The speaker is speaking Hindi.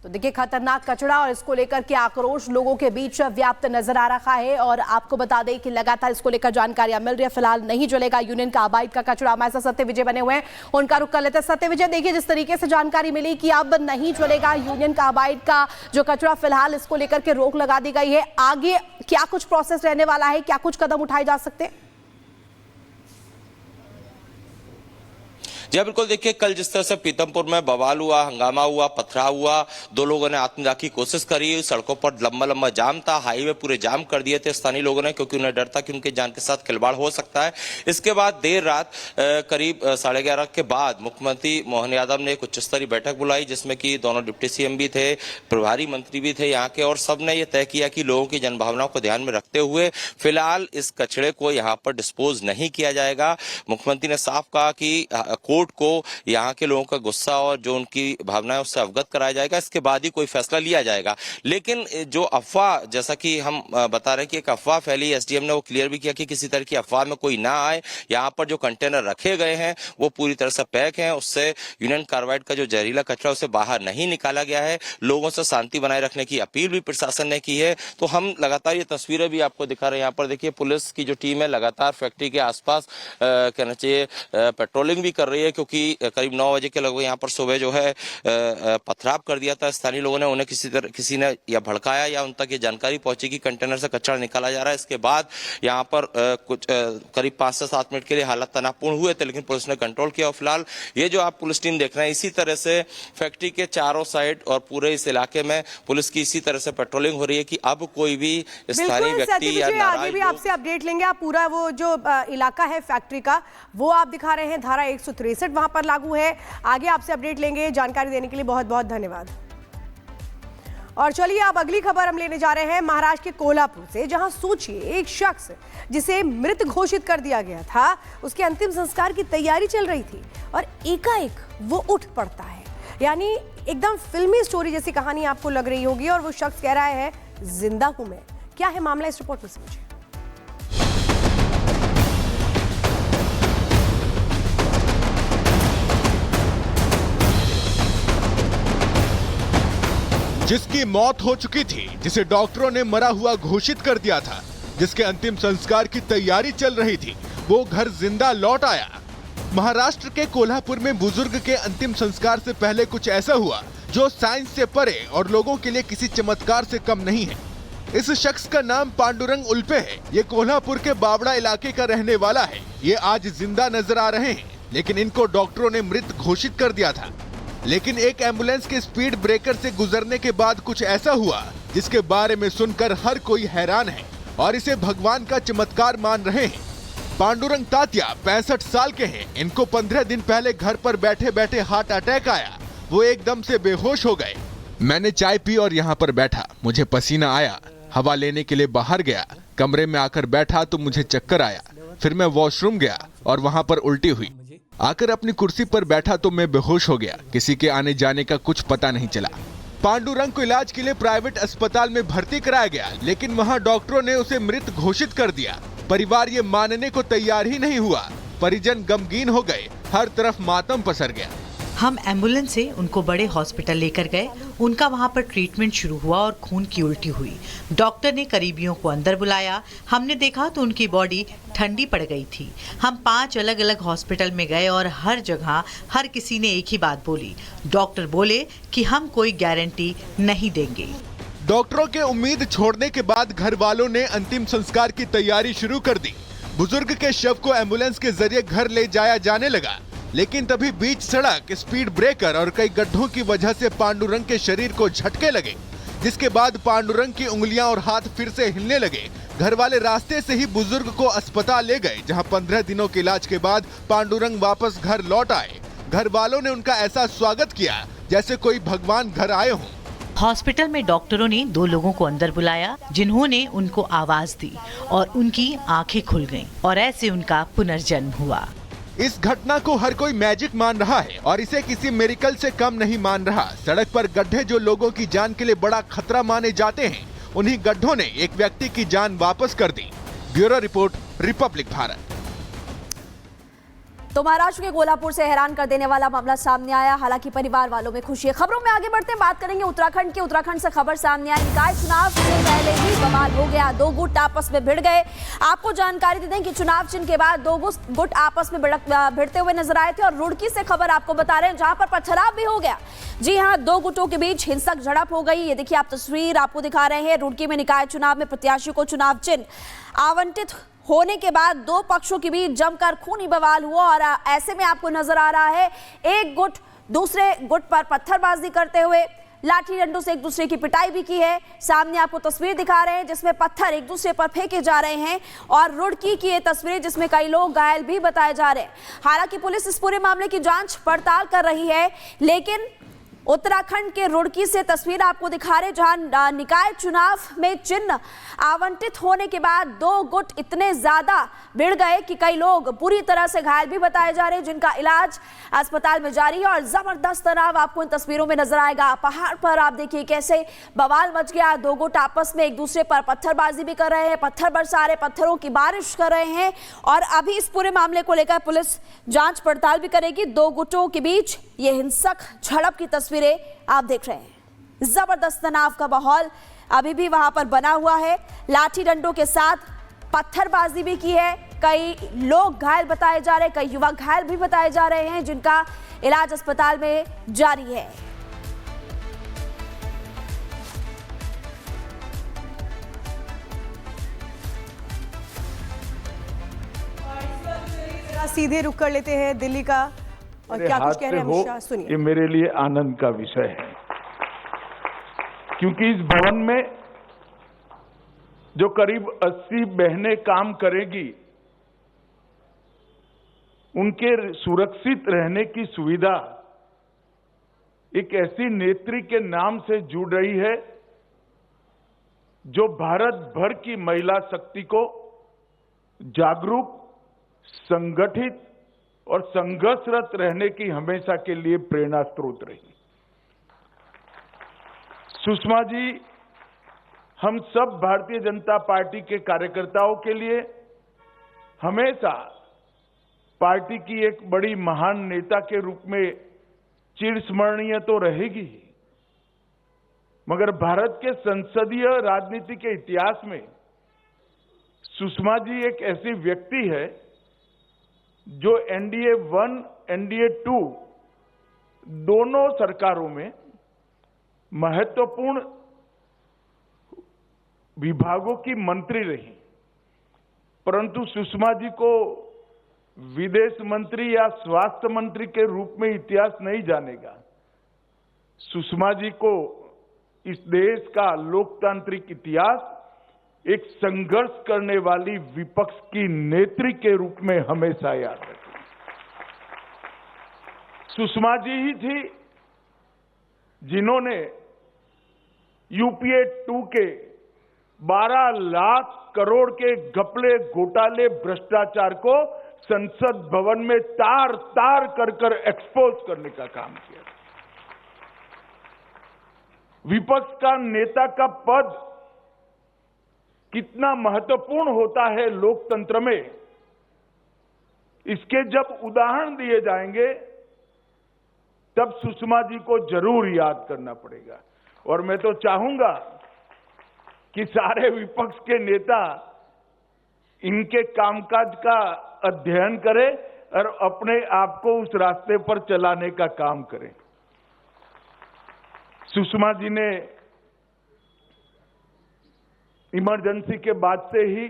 तो देखिए खतरनाक कचरा और इसको लेकर के आक्रोश लोगों के बीच व्याप्त नजर आ रहा है। और आपको बता दें कि लगातार इसको लेकर जानकारियां मिल रही है। फिलहाल नहीं जलेगा यूनियन कार्बाइड का कचरा। हमारे साथ सत्य विजय बने हुए हैं, उनका रुख कर लेते हैं। सत्य विजय, देखिए जिस तरीके से जानकारी मिली कि अब नहीं जलेगा यूनियन कार्बाइड का जो कचरा, फिलहाल इसको लेकर के रोक लगा दी गई है। आगे क्या कुछ प्रोसेस रहने वाला है, क्या कुछ कदम उठाए जा सकते हैं? जी बिल्कुल, देखिए कल जिस तरह से पीतमपुर में बवाल हुआ, हंगामा हुआ, पथराव हुआ, दो लोगों ने आत्मदाह की कोशिश करी, सड़कों पर लंबा लंबा जाम था, हाईवे पूरे जाम कर दिए थे स्थानीय लोगों ने, क्योंकि उन्हें डर था कि उनकी जान के साथ खिलवाड़ हो सकता है। इसके बाद देर रात करीब 11:30 के बाद मुख्यमंत्री मोहन यादव ने एक उच्च स्तरीय बैठक बुलाई, जिसमें कि दोनों डिप्टी सीएम भी थे, प्रभारी मंत्री भी थे यहाँ के, और सबने ये तय किया कि लोगों की जनभावनाओं को ध्यान में रखते हुए फिलहाल इस कचरे को यहाँ पर डिस्पोज नहीं किया जाएगा। मुख्यमंत्री ने साफ कहा कि कोर्ट को यहाँ के लोगों का गुस्सा और जो उनकी भावनाएं उससे अवगत कराया जाएगा, इसके बाद ही कोई फैसला लिया जाएगा। लेकिन जो अफवाह, जैसा कि हम बता रहे हैं कि एक अफवाह फैली, एसडीएम ने वो क्लियर भी किया कि किसी तरह की अफवाह में कोई ना आए। यहाँ पर जो कंटेनर रखे गए हैं वो पूरी तरह से पैक हैं, उससे यूनियन कार्बाइड का जो जहरीला कचरा उसे बाहर नहीं निकाला गया है। लोगों से शांति बनाए रखने की अपील भी प्रशासन ने की है। तो हम लगातार ये तस्वीरें भी आपको दिखा रहे हैं। यहाँ पर देखिए पुलिस की जो टीम है लगातार फैक्ट्री के आसपास कहना चाहिए पेट्रोलिंग भी कर रही है, क्योंकि करीब 9 बजे के लगभग यहाँ पर सुबह जो है पथराव कर दिया था स्थानीय लोगों ने। उन्हें किसी ने या भड़काया या उन तक ये जानकारी पहुंची कि कंटेनर से कचरा निकाला जा रहा है। इसके बाद यहाँ पर कुछ करीब 5 से 7 मिनट के लिए हालात तनावपूर्ण हुए थे, लेकिन पुलिस ने कंट्रोल किया। और फिलहाल ये जो आप पुलिस टीम देख रहे हैं, इसी तरह से फैक्ट्री के चारों साइड और पूरे इस इलाके में पुलिस की इसी तरह से पेट्रोलिंग हो रही है कि अब कोई भी स्थानीय व्यक्ति या आगे भी आपसे अपडेट लेंगे। आप पूरा वो जो इलाका है फैक्ट्री का वो आप दिखा रहे हैं, धारा 163 वहां पर लागू है। आगे आपसे अपडेट लेंगे। जानकारी देने के लिए बहुत बहुत धन्यवाद। और चलिए अब अगली खबर हम लेने जा रहे हैं महाराष्ट्र के कोल्हापुर से, जहां सोचिए एक शख्स जिसे मृत घोषित कर दिया गया था, उसके अंतिम संस्कार की तैयारी चल रही थी और एकाएक वो उठ पड़ता है। यानी एकदम फिल्मी स्टोरी जैसी कहानी आपको लग रही होगी। और वो शख्स कह रहा है जिंदा हूं मैं। क्या है मामला, इस रिपोर्ट में समझिए। जिसकी मौत हो चुकी थी, जिसे डॉक्टरों ने मरा हुआ घोषित कर दिया था, जिसके अंतिम संस्कार की तैयारी चल रही थी, वो घर जिंदा लौट आया। महाराष्ट्र के कोल्हापुर में बुजुर्ग के अंतिम संस्कार से पहले कुछ ऐसा हुआ जो साइंस से परे और लोगों के लिए किसी चमत्कार से कम नहीं है। इस शख्स का नाम पांडुरंग उल्पे है। ये कोल्हापुर के बावड़ा इलाके का रहने वाला है। ये आज जिंदा नजर आ रहे हैं, लेकिन इनको डॉक्टरों ने मृत घोषित कर दिया था। लेकिन एक एम्बुलेंस के स्पीड ब्रेकर से गुजरने के बाद कुछ ऐसा हुआ जिसके बारे में सुनकर हर कोई हैरान है और इसे भगवान का चमत्कार मान रहे हैं। पांडुरंग तात्या 65 साल के हैं। इनको 15 दिन पहले घर पर बैठे बैठे हार्ट अटैक आया। वो एकदम से बेहोश हो गए। मैंने चाय पी और यहाँ पर बैठा, मुझे पसीना आया, हवा लेने के लिए बाहर गया, कमरे में आकर बैठा तो मुझे चक्कर आया, फिर मैं वॉशरूम गया और वहाँ पर उल्टी हुई। आकर अपनी कुर्सी पर बैठा तो मैं बेहोश हो गया। किसी के आने जाने का कुछ पता नहीं चला। पांडुरंग को इलाज के लिए प्राइवेट अस्पताल में भर्ती कराया गया, लेकिन वहां डॉक्टरों ने उसे मृत घोषित कर दिया। परिवार ये मानने को तैयार ही नहीं हुआ। परिजन गमगीन हो गए, हर तरफ मातम पसर गया। हम एम्बुलेंस से उनको बड़े हॉस्पिटल लेकर गए। उनका वहां पर ट्रीटमेंट शुरू हुआ और खून की उल्टी हुई। डॉक्टर ने करीबियों को अंदर बुलाया। हमने देखा तो उनकी बॉडी ठंडी पड़ गई थी। हम 5 अलग अलग हॉस्पिटल में गए और हर जगह हर किसी ने एक ही बात बोली। डॉक्टर बोले कि हम कोई गारंटी नहीं देंगे। डॉक्टरों के उम्मीद छोड़ने के बाद घर वालों ने अंतिम संस्कार की तैयारी शुरू कर दी। बुजुर्ग के शव को एम्बुलेंस के जरिए घर ले जाया जाने लगा, लेकिन तभी बीच सड़क, स्पीड ब्रेकर और कई गड्ढों की वजह से पांडुरंग के शरीर को झटके लगे, जिसके बाद पांडुरंग की उंगलियां और हाथ फिर से हिलने लगे। घर वाले रास्ते से ही बुजुर्ग को अस्पताल ले गए, जहां 15 दिनों के इलाज के बाद पांडुरंग वापस घर लौट आए। घर वालों ने उनका ऐसा स्वागत किया जैसे कोई भगवान घर आए हों। हॉस्पिटल में डॉक्टरों ने 2 लोगों को अंदर बुलाया, जिन्होंने उनको आवाज दी और उनकी आंखें खुल गईं और ऐसे उनका पुनर्जन्म हुआ। इस घटना को हर कोई मैजिक मान रहा है और इसे किसी मिरेकल से कम नहीं मान रहा। सड़क पर गड्ढे जो लोगों की जान के लिए बड़ा खतरा माने जाते हैं, उन्हीं गड्ढों ने एक व्यक्ति की जान वापस कर दी। Bureau report, republic Bharat. तो महाराष्ट्र के कोल्हापुर से हैरान कर देने वाला मामला सामने आया, हालांकि परिवार वालों में खुशी है। खबरों में आगे बढ़ते हैं, बात करेंगे उत्तराखंड की। उत्तराखंड से खबर सामने आई, निकाय चुनाव से पहले ही बवाल हो गया, दो गुट आपस में भिड़ गए। आपको जानकारी दे दें कि चुनाव चिन्ह के बाद दो गुट आपस में भिड़ते हुए नजर आए थे। और रुड़की से खबर आपको बता रहे हैं, जहां पर पथराव भी हो गया। जी हां, दो गुटों के बीच हिंसक झड़प हो गई। ये देखिए, आप तस्वीर आपको दिखा रहे हैं। रुड़की में निकाय चुनाव में प्रत्याशी को चुनाव चिन्ह आवंटित होने के बाद दो पक्षों के बीच जमकर खूनी बवाल हुआ। और ऐसे में आपको नजर आ रहा है एक गुट दूसरे गुट पर पत्थरबाजी करते हुए लाठी डंडों से एक दूसरे की पिटाई भी की है। सामने आपको तस्वीर दिखा रहे हैं जिसमें पत्थर एक दूसरे पर फेंके जा रहे हैं। और रुड़की की ये तस्वीर जिसमें कई लोग घायल भी बताए जा रहे हैं। हालांकि पुलिस इस पूरे मामले की जांच पड़ताल कर रही है, लेकिन उत्तराखंड के रुड़की से तस्वीर आपको दिखा रहे, जहां निकाय चुनाव में चिन्ह आवंटित होने के बाद दो गुट इतने ज्यादा भिड़ गए कि कई लोग बुरी तरह से घायल भी बताए जा रहे हैं, जिनका इलाज अस्पताल में जारी है। और जबरदस्त तनाव आपको इन तस्वीरों में नजर आएगा। पहाड़ पर आप देखिए कैसे बवाल मच गया, दो गुट आपस में एक दूसरे पर पत्थरबाजी भी कर रहे हैं, पत्थर बरसा रहे, पत्थरों की बारिश कर रहे हैं। और अभी इस पूरे मामले को लेकर पुलिस जांच पड़ताल भी करेगी। दो गुटों के बीच ये हिंसक झड़प की तस्वीरें आप देख रहे हैं। जबरदस्त तनाव का माहौल अभी भी वहां पर बना हुआ है। लाठी डंडों के साथ पत्थरबाजी भी की है। कई लोग घायल बताए जा रहे हैं, कई युवक घायल भी बताए जा रहे हैं, जिनका इलाज अस्पताल में जारी है। सीधे रुक कर लेते हैं दिल्ली का, और क्या कुछ कह रहे हैं अमित शाह, सुनिए। ये मेरे लिए आनंद का विषय है, क्योंकि इस भवन में जो करीब 80 बहनें काम करेगी, उनके सुरक्षित रहने की सुविधा एक ऐसी नेत्री के नाम से जुड़ रही है जो भारत भर की महिला शक्ति को जागरूक, संगठित और संघर्षरत रहने की हमेशा के लिए प्रेरणा स्रोत रही। सुषमा जी हम सब भारतीय जनता पार्टी के कार्यकर्ताओं के लिए हमेशा पार्टी की एक बड़ी महान नेता के रूप में चिरस्मरणीय तो रहेगी ही, मगर भारत के संसदीय राजनीति के इतिहास में सुषमा जी एक ऐसी व्यक्ति है जो एनडीए 1, एनडीए 2 दोनों सरकारों में महत्वपूर्ण विभागों की मंत्री रही, परंतु सुषमा जी को विदेश मंत्री या स्वास्थ्य मंत्री के रूप में इतिहास नहीं जानेगा। सुषमा जी को इस देश का लोकतांत्रिक इतिहास एक संघर्ष करने वाली विपक्ष की नेत्री के रूप में हमेशा याद रखें। सुषमा जी ही थी जिन्होंने यूपीए 2 के 12 लाख करोड़ के घपले, घोटाले, भ्रष्टाचार को संसद भवन में तार तार कर एक्सपोज करने का काम किया। विपक्ष का नेता का पद कितना महत्वपूर्ण होता है लोकतंत्र में, इसके जब उदाहरण दिए जाएंगे तब सुषमा जी को जरूर याद करना पड़ेगा। और मैं तो चाहूंगा कि सारे विपक्ष के नेता इनके कामकाज का अध्ययन करें और अपने आप को उस रास्ते पर चलाने का काम करें। सुषमा जी ने इमरजेंसी के बाद से ही